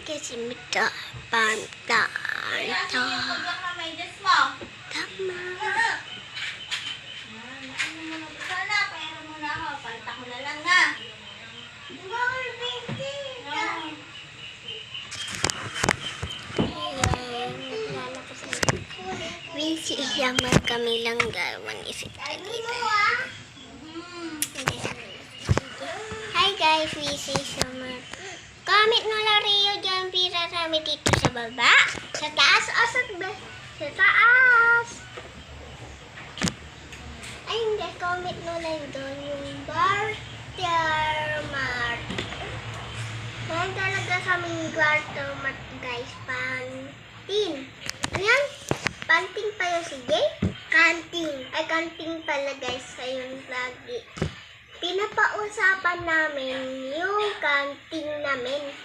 kasi mita pantan to. Tama. Winsi iyamar kami lang gawan isip kita. Hi guys, Winsi iyamar. Comment mo lang Rio dyan, pira kami dito sa baba. Sa taas o sa taas. Ay hindi, comment mo lang doon yung Bartermart. Meron talaga kaming Bartermart guys, pantin. Ano yan? Panting pa yun si Jay? Kanting. Ay, kanting pala guys. Ayun lagi. Pinapausapan namin yung kanting namin.